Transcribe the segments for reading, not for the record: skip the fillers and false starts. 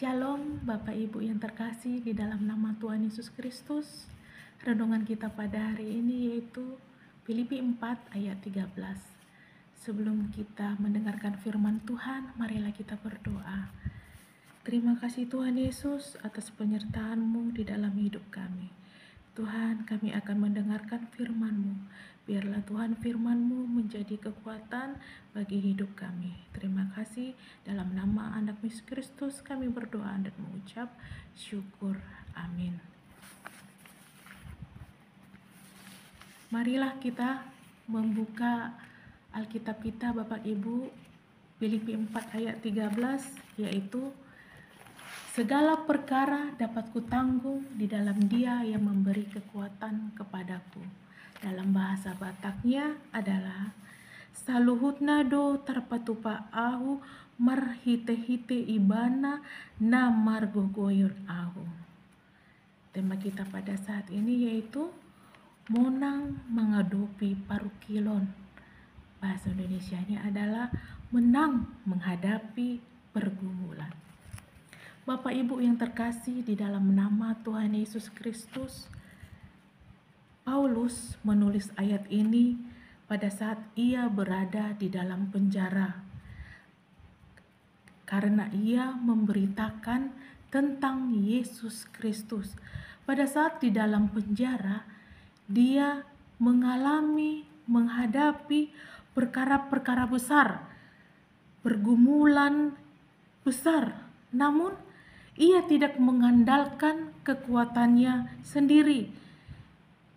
Shalom Bapak Ibu yang terkasih di dalam nama Tuhan Yesus Kristus. Renungan kita pada hari ini yaitu Filipi 4 ayat 13. Sebelum kita mendengarkan firman Tuhan, marilah kita berdoa. Terima kasih Tuhan Yesus atas penyertaan-Mu di dalam hidup kami. Tuhan, kami akan mendengarkan firman-Mu. Biarlah Tuhan firman-Mu menjadi kekuatan bagi hidup kami. Terima kasih, dalam nama anak Yesus Kristus kami berdoa dan mengucap syukur. Amin. Marilah kita membuka Alkitab kita Bapak Ibu, Filipi 4 ayat 13, yaitu segala perkara dapat kutanggung di dalam Dia yang memberi kekuatan kepadaku. Dalam bahasa Bataknya adalah saluhutna do terpatupa ahu marhite-hite ibana na margogoyon ahu. Tema kita pada saat ini yaitu monang menghadapi parukilon. Bahasa Indonesianya adalah menang menghadapi pergumulan. Bapak Ibu yang terkasih di dalam nama Tuhan Yesus Kristus, Paulus menulis ayat ini pada saat ia berada di dalam penjara karena ia memberitakan tentang Yesus Kristus. Pada saat di dalam penjara, dia menghadapi perkara-perkara besar, pergumulan besar. Namun, ia tidak mengandalkan kekuatannya sendiri,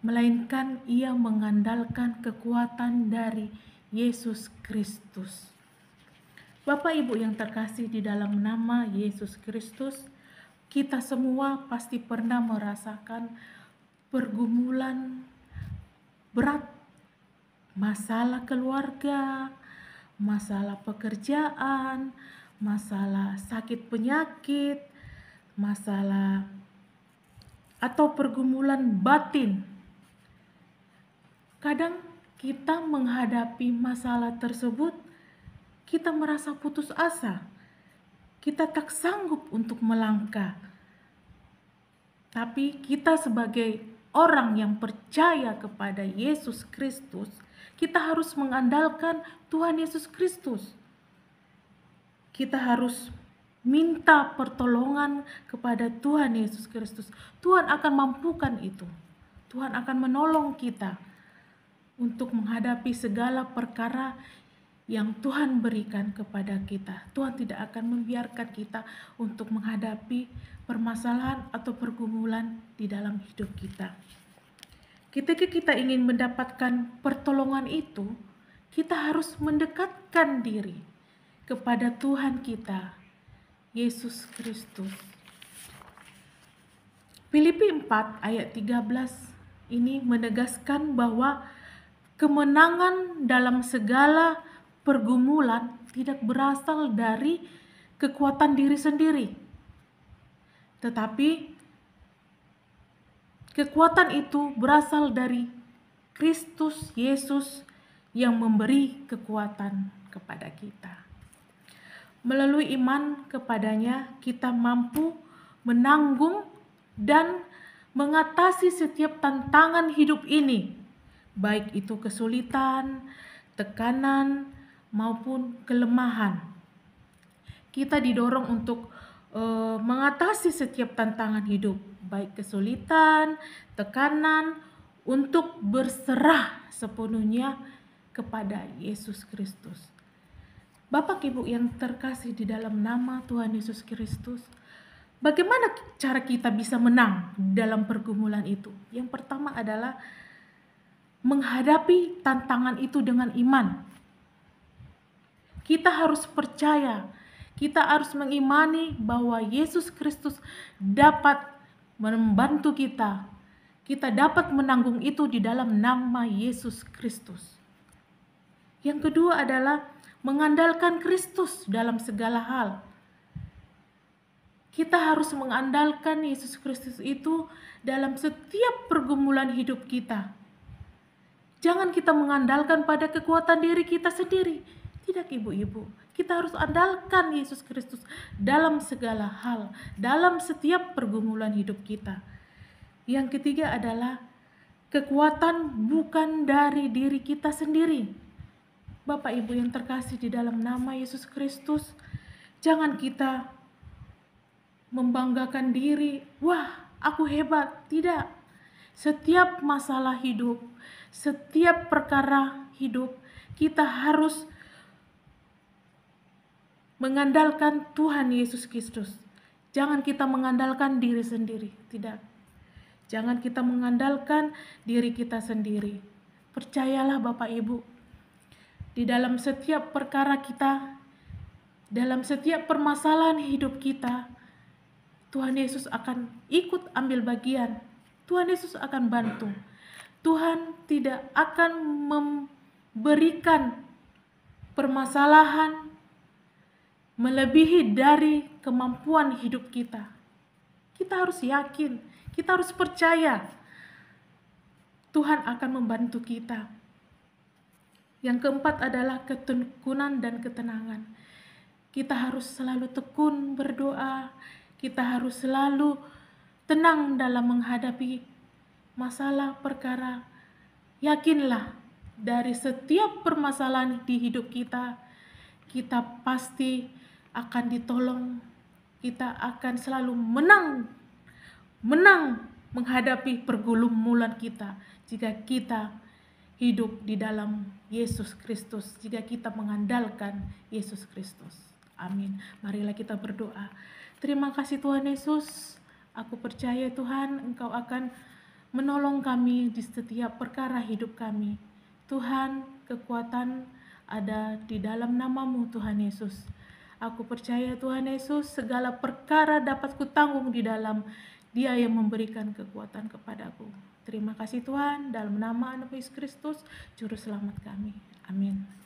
melainkan ia mengandalkan kekuatan dari Yesus Kristus. Bapak Ibu yang terkasih di dalam nama Yesus Kristus, kita semua pasti pernah merasakan pergumulan berat, masalah keluarga, masalah pekerjaan, masalah sakit penyakit, masalah atau pergumulan batin. Kadang kita menghadapi masalah tersebut, kita merasa putus asa. Kita tak sanggup untuk melangkah. Tapi kita sebagai orang yang percaya kepada Yesus Kristus, kita harus mengandalkan Tuhan Yesus Kristus. Kita harus minta pertolongan kepada Tuhan Yesus Kristus. Tuhan akan mampukan itu. Tuhan akan menolong kita untuk menghadapi segala perkara yang Tuhan berikan kepada kita. Tuhan tidak akan membiarkan kita untuk menghadapi permasalahan atau pergumulan di dalam hidup kita. Ketika kita ingin mendapatkan pertolongan itu, kita harus mendekatkan diri kepada Tuhan kita, Yesus Kristus. Filipi 4 ayat 13 ini menegaskan bahwa kemenangan dalam segala pergumulan tidak berasal dari kekuatan diri sendiri, tetapi kekuatan itu berasal dari Kristus Yesus yang memberi kekuatan kepada kita. Melalui iman kepadanya, kita mampu menanggung dan mengatasi setiap tantangan hidup ini, baik itu kesulitan, tekanan, maupun kelemahan. Kita didorong untuk mengatasi setiap tantangan hidup, baik kesulitan, tekanan, untuk berserah sepenuhnya kepada Yesus Kristus. Bapak Ibu yang terkasih di dalam nama Tuhan Yesus Kristus, bagaimana cara kita bisa menang dalam pergumulan itu? Yang pertama adalah menghadapi tantangan itu dengan iman. Kita harus percaya, kita harus mengimani bahwa Yesus Kristus dapat membantu kita. Kita dapat menanggung itu di dalam nama Yesus Kristus. Yang kedua adalah mengandalkan Kristus dalam segala hal. Kita harus mengandalkan Yesus Kristus itu dalam setiap pergumulan hidup kita. Jangan kita mengandalkan pada kekuatan diri kita sendiri. Tidak ibu-ibu, kita harus andalkan Yesus Kristus dalam segala hal, dalam setiap pergumulan hidup kita. Yang ketiga adalah kekuatan bukan dari diri kita sendiri. Bapak Ibu yang terkasih di dalam nama Yesus Kristus, jangan kita membanggakan diri, wah aku hebat. Tidak. Setiap masalah hidup, setiap perkara hidup, kita harus mengandalkan Tuhan Yesus Kristus. Jangan kita mengandalkan diri sendiri, tidak. Jangan kita mengandalkan diri kita sendiri. Percayalah Bapak Ibu, di dalam setiap perkara kita, dalam setiap permasalahan hidup kita, Tuhan Yesus akan ikut ambil bagian. Tuhan Yesus akan bantu. Tuhan tidak akan memberikan permasalahan melebihi dari kemampuan hidup kita. Kita harus yakin, kita harus percaya Tuhan akan membantu kita. Yang keempat adalah ketekunan dan ketenangan. Kita harus selalu tekun berdoa, kita harus selalu tenang dalam menghadapi masalah perkara. Yakinlah, dari setiap permasalahan di hidup kita, kita pasti akan ditolong. Kita akan selalu menang menghadapi pergumulan kita jika kita hidup di dalam Yesus Kristus, jika kita mengandalkan Yesus Kristus. Amin. Marilah kita berdoa. Terima kasih Tuhan Yesus. Aku percaya Tuhan, Engkau akan menolong kami di setiap perkara hidup kami. Tuhan, kekuatan ada di dalam nama-Mu Tuhan Yesus. Aku percaya Tuhan Yesus, segala perkara dapat kutanggung di dalam Dia yang memberikan kekuatan kepadaku. Terima kasih Tuhan, dalam nama Anak Yesus Kristus, Juru Selamat kami. Amin.